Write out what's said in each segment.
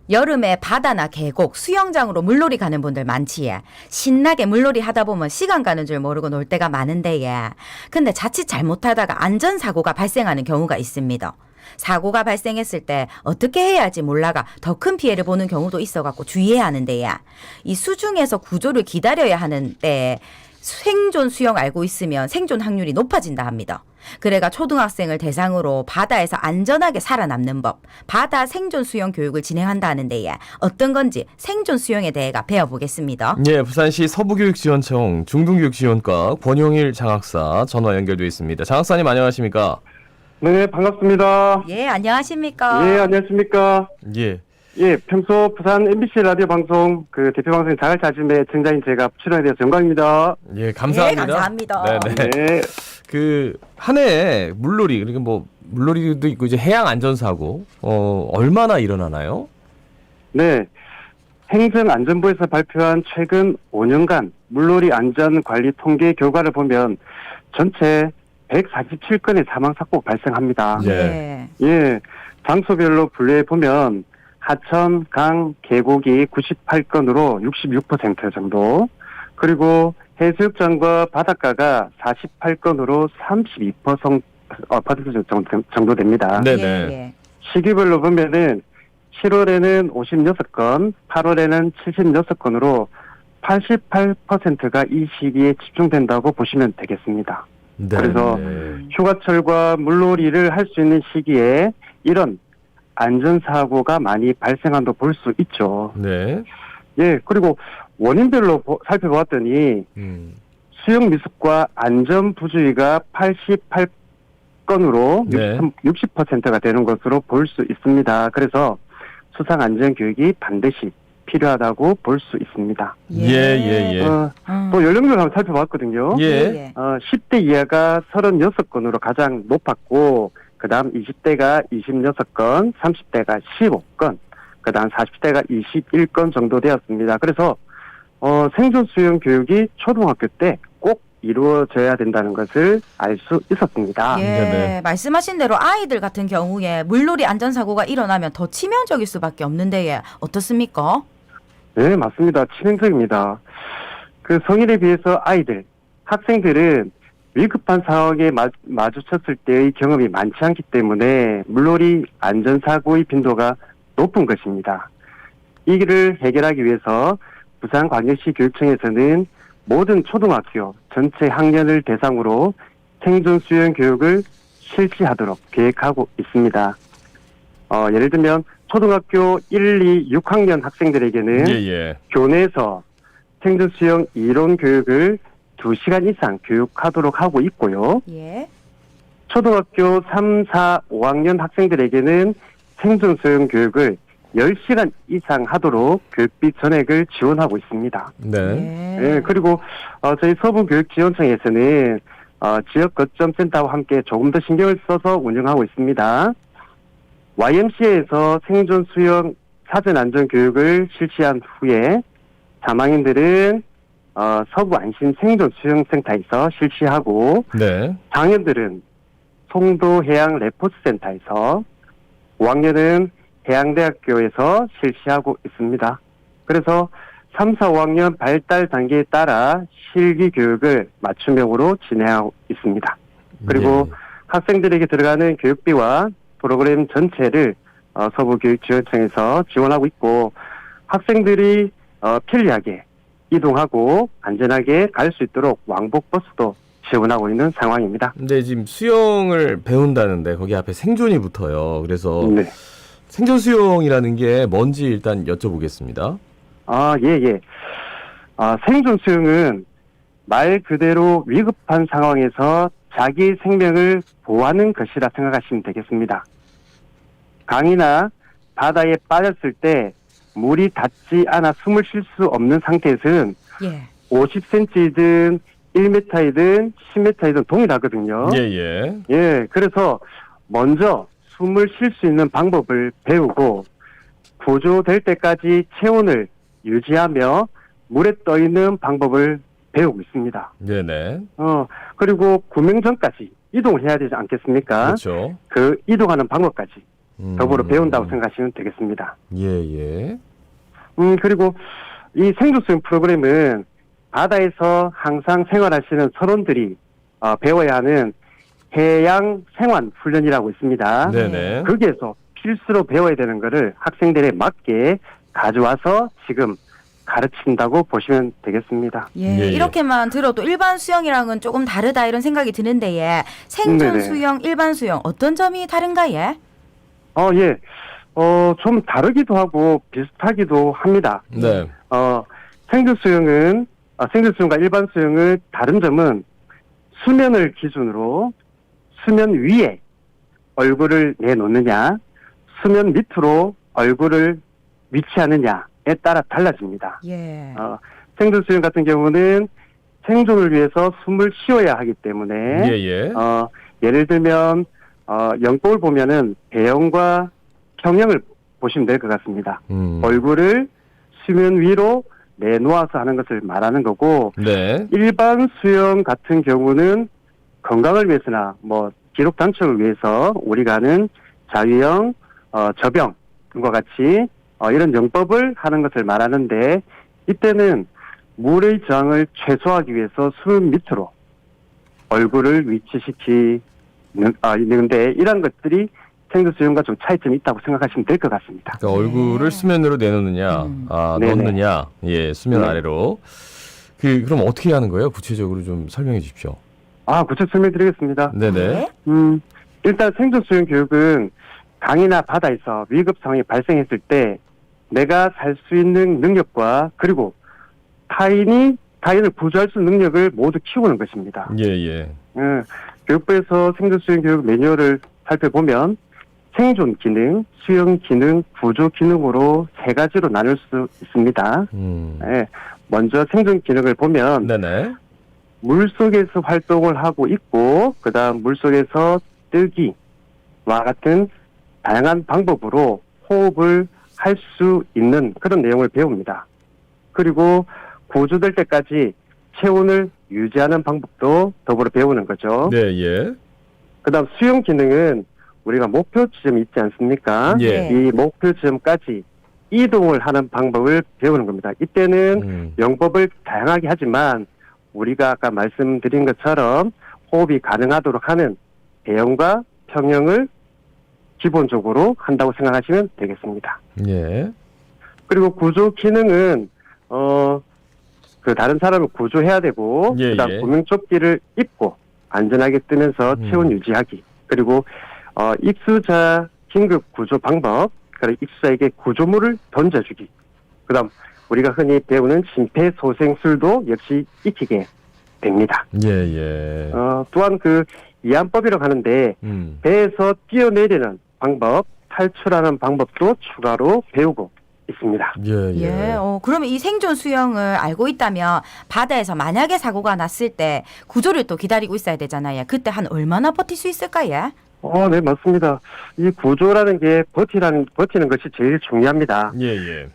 여름에 바다나 계곡, 수영장으로 물놀이 가는 분들 많지. 예. 신나게 물놀이 하다 보면 시간 가는 줄 모르고 놀 때가 많은데 예. 근데 자칫 잘못하다가 안전사고가 발생하는 경우가 있습니다. 사고가 발생했을 때 어떻게 해야 할지 몰라가 더 큰 피해를 보는 경우도 있어갖고 주의해야 하는데 예. 이 수중에서 구조를 기다려야 하는 때 생존 수영 알고 있으면 생존 확률이 높아진다 합니다. 그래가 초등학생을 대상으로 바다에서 안전하게 살아남는 법, 바다 생존 수영 교육을 진행한다는데 예. 어떤 건지 생존 수영에 대해가 배워보겠습니다. 예, 부산시 서부교육지원청 중등교육지원과 권용일 장학사 전화 연결되어 있습니다. 장학사님 안녕하십니까? 네, 반갑습니다. 예, 안녕하십니까? 예, 안녕하십니까? 예. 예, 평소 부산 MBC 라디오 방송 대표 방송 자갈자짐의 청자인 제가 출연에 대해서 영광입니다. 예, 감사합니다. 예, 감사합니다. 네네. 네. 한 해에 물놀이, 그러니까 뭐 물놀이도 있고 이제 해양 안전사고 얼마나 일어나나요? 네. 행정안전부에서 발표한 최근 5년간 물놀이 안전관리 통계 결과를 보면 전체 147건의 사망사고가 발생합니다. 네. 예. 예, 장소별로 분류해 보면 하천, 강, 계곡이 98건으로 66% 정도, 그리고 해수욕장과 바닷가가 48건으로 32% 정도 됩니다. 네네. 예. 시기별로 보면은 7월에는 56건, 8월에는 76건으로 88%가 이 시기에 집중된다고 보시면 되겠습니다. 네. 그래서 네. 휴가철과 물놀이를 할 수 있는 시기에 이런 안전사고가 많이 발생한다고 볼 수 있죠. 네. 예, 그리고 원인별로 살펴보았더니 수영 미숙과 안전 부주의가 88건으로 네. 60%가 되는 것으로 볼 수 있습니다. 그래서 수상 안전 교육이 반드시 필요하다고 볼 수 있습니다. 예. 또 연령별 한번 살펴봤거든요. 예. 10대 이하가 36건으로 가장 높았고, 그 다음 20대가 26건, 30대가 15건, 그 다음 40대가 21건 정도 되었습니다. 그래서 생존 수영 교육이 초등학교 때 꼭 이루어져야 된다는 것을 알 수 있었습니다. 예, 네네. 말씀하신 대로 아이들 같은 경우에 물놀이 안전사고가 일어나면 더 치명적일 수밖에 없는데 예. 어떻습니까? 네, 맞습니다. 치명적입니다. 그 성인에 비해서 아이들, 학생들은 위급한 상황에 마주쳤을 때의 경험이 많지 않기 때문에 물놀이 안전사고의 빈도가 높은 것입니다. 이를 해결하기 위해서 부산광역시 교육청에서는 모든 초등학교 전체 학년을 대상으로 생존 수영 교육을 실시하도록 계획하고 있습니다. 예를 들면 초등학교 1, 2, 6학년 학생들에게는 예. 교내에서 생존 수영 이론 교육을 2시간 이상 교육하도록 하고 있고요. 예. 초등학교 3, 4, 5학년 학생들에게는 생존 수영 교육을 10시간 이상 하도록 교육비 전액을 지원하고 있습니다. 네. 예, 그리고 저희 서부교육지원청에서는 지역 거점 센터와 함께 조금 더 신경을 써서 운영하고 있습니다. YMCA에서 생존 수영 사전 안전 교육을 실시한 후에 3학년들은 서부 안심 생존 수영센터에서 실시하고, 네. 4학년들은 송도 해양 레포츠 센터에서, 5학년은 해양대학교에서 실시하고 있습니다. 그래서 3, 4, 5학년 발달 단계에 따라 실기 교육을 맞춤형으로 진행하고 있습니다. 그리고 예. 학생들에게 들어가는 교육비와 프로그램 전체를 서부교육지원청에서 지원하고 있고, 학생들이 편리하게 이동하고 안전하게 갈 수 있도록 왕복버스도 지원하고 있는 상황입니다. 근데 지금 수영을 배운다는데 거기 앞에 생존이 붙어요. 그래서 네. 생존 수영이라는 게 뭔지 일단 여쭤보겠습니다. 예. 생존 수영은 말 그대로 위급한 상황에서 자기 생명을 보호하는 것이라 생각하시면 되겠습니다. 강이나 바다에 빠졌을 때 물이 닿지 않아 숨을 쉴 수 없는 상태에서는 예. 50cm이든 1m이든 10m이든 동일하거든요. 예. 그래서 먼저 숨을 쉴 수 있는 방법을 배우고 구조될 때까지 체온을 유지하며 물에 떠 있는 방법을 배우고 있습니다. 네네. 그리고 구명 전까지 이동을 해야 되지 않겠습니까? 그렇죠. 그 이동하는 방법까지 더불어 배운다고 생각하시면 되겠습니다. 예. 그리고 이 생존수영 프로그램은 바다에서 항상 생활하시는 선원들이 배워야 하는 해양 생활 훈련이라고 있습니다. 네네. 거기에서 필수로 배워야 되는 거를 학생들에 맞게 가져와서 지금 가르친다고 보시면 되겠습니다. 예, 예. 이렇게만 들어도 일반 수영이랑은 조금 다르다 이런 생각이 드는데 예. 생존 네네. 수영, 일반 수영 어떤 점이 다른가 예? 예. 좀 다르기도 하고 비슷하기도 합니다. 네. 생존 수영과 일반 수영의 다른 점은 수면을 기준으로 수면 위에 얼굴을 내놓느냐, 수면 밑으로 얼굴을 위치하느냐에 따라 달라집니다. 예. 생존 수영 같은 경우는 생존을 위해서 숨을 쉬어야 하기 때문에 예. 예를 들면 영법을 보면은 배영과 평영을 보시면 될 것 같습니다. 얼굴을 수면 위로 내놓아서 하는 것을 말하는 거고 네. 일반 수영 같은 경우는 건강을 위해서나 뭐 기록 단축을 위해서 우리가 하는 자유형, 저병 등과 같이 이런 영법을 하는 것을 말하는데 이때는 물의 저항을 최소화하기 위해서 수면 밑으로 얼굴을 위치시키는데 이런 것들이 생존 수영과 좀 차이점이 있다고 생각하시면 될 것 같습니다. 그러니까 얼굴을 수면으로 내놓느냐, 네네. 넣느냐, 예, 수면 네. 아래로. 그럼 어떻게 하는 거예요? 구체적으로 좀 설명해 주십시오. 구체적 설명드리겠습니다. 네네. 일단 생존 수영 교육은 강이나 바다에서 위급 상황이 발생했을 때 내가 살 수 있는 능력과 그리고 타인을 구조할 수 있는 능력을 모두 키우는 것입니다. 예. 교육부에서 생존 수영 교육 매뉴얼을 살펴보면 생존 기능, 수영 기능, 구조 기능으로 세 가지로 나눌 수 있습니다. 먼저 생존 기능을 보면 네네. 물속에서 활동을 하고 있고 그다음 물속에서 뜨기와 같은 다양한 방법으로 호흡을 할 수 있는 그런 내용을 배웁니다. 그리고 구조될 때까지 체온을 유지하는 방법도 더불어 배우는 거죠. 네, 예. 그다음 수영 기능은 우리가 목표 지점이 있지 않습니까? 예. 이 목표 지점까지 이동을 하는 방법을 배우는 겁니다. 이때는 영법을 다양하게 하지만 우리가 아까 말씀드린 것처럼 호흡이 가능하도록 하는 배영과 평영을 기본적으로 한다고 생각하시면 되겠습니다. 예. 그리고 구조 기능은 다른 사람을 구조해야 되고 예, 그다음 예. 구명조끼를 입고 안전하게 뜨면서 체온 유지하기 그리고 익수자 긴급 구조 방법 그리고 익수자에게 구조물을 던져주기 그다음 우리가 흔히 배우는 심폐소생술도 역시 익히게 됩니다. 예. 또한 이안법이라고 하는데 배에서 뛰어내리는 방법, 탈출하는 방법도 추가로 배우고 있습니다. 예. 그러면 이 생존 수영을 알고 있다면 바다에서 만약에 사고가 났을 때 구조를 또 기다리고 있어야 되잖아요. 그때 한 얼마나 버틸 수 있을까요? 네, 맞습니다. 이 구조라는 게 버티는 것이 제일 중요합니다. 예.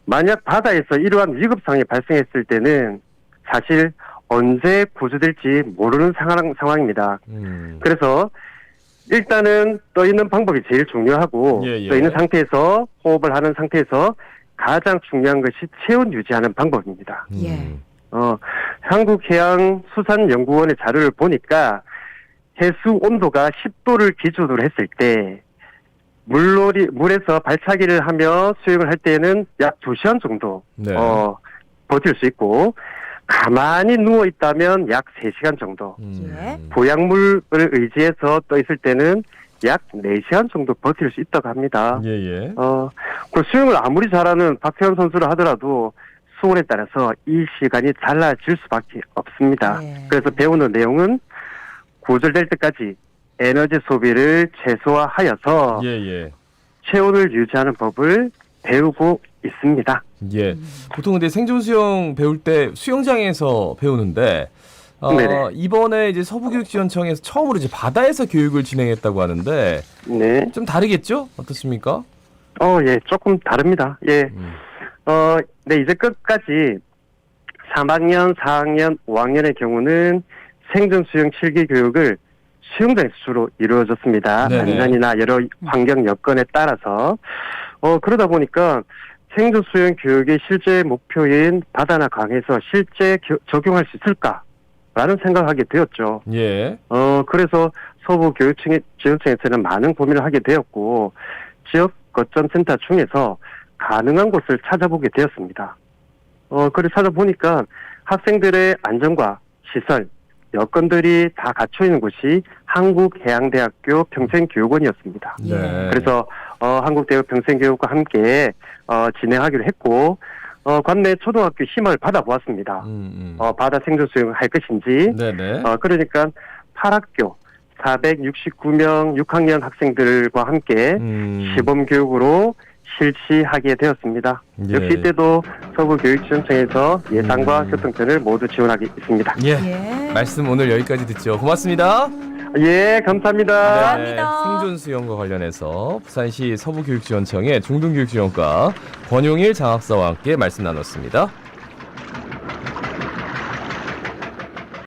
만약 바다에서 이러한 위급 상황이 발생했을 때는 사실 언제 구조될지 모르는 상황입니다. 그래서 일단은 떠 있는 방법이 제일 중요하고 예. 떠 있는 상태에서 호흡을 하는 상태에서 가장 중요한 것이 체온 유지하는 방법입니다. 예. 한국해양수산연구원의 자료를 보니까 해수 온도가 10도를 기준으로 했을 때 물에서 발차기를 하며 수영을 할 때에는 약 2시간 정도 네. 버틸 수 있고 가만히 누워 있다면 약 3시간 정도 예. 보약물을 의지해서 떠 있을 때는 약 4시간 정도 버틸 수 있다고 합니다. 예. 그 수영을 아무리 잘하는 박태환 선수를 하더라도 수온에 따라서 이 시간이 달라질 수밖에 없습니다. 예. 그래서 배우는 내용은 구조될 때까지 에너지 소비를 최소화하여서 예. 체온을 유지하는 법을 배우고 있습니다. 예. 보통 근데 생존 수영 배울 때 수영장에서 배우는데 네네. 이번에 이제 서부교육지원청에서 처음으로 이제 바다에서 교육을 진행했다고 하는데 네. 좀 다르겠죠? 어떻습니까? 예, 조금 다릅니다. 예. 네, 이제 끝까지 3학년, 4학년, 5학년의 경우는 생존 수영 7기 교육을 수영장에서 주로 이루어졌습니다. 네네. 안전이나 여러 환경 여건에 따라서 그러다 보니까 생존 수영 교육의 실제 목표인 바다나 강에서 실제 적용할 수 있을까라는 생각하게 되었죠. 예. 그래서 서부 교육지원청에서는 많은 고민을 하게 되었고 지역 거점 센터 중에서 가능한 곳을 찾아보게 되었습니다. 그래 찾아보니까 학생들의 안전과 시설, 여건들이 다 갖춰 있는 곳이 한국해양대학교 평생교육원이었습니다. 네. 그래서 한국대학 평생교육과 함께 진행하기로 했고 관내 초등학교 힘을 받아보았습니다. 바다 생존 수영을 할 것인지. 네네. 그러니까 8학교 469명 6학년 학생들과 함께 시범 교육으로 실시하게 되었습니다. 예. 역시 이때도 서부교육지원청에서 예산과 교통편을 모두 지원하고 있습니다. 예. 예. 말씀 오늘 여기까지 듣죠. 고맙습니다. 예, 감사합니다. 감사합니다. 생존 수영과 관련해서 부산시 서부교육지원청의 중등교육지원과 권용일 장학사와 함께 말씀 나눴습니다.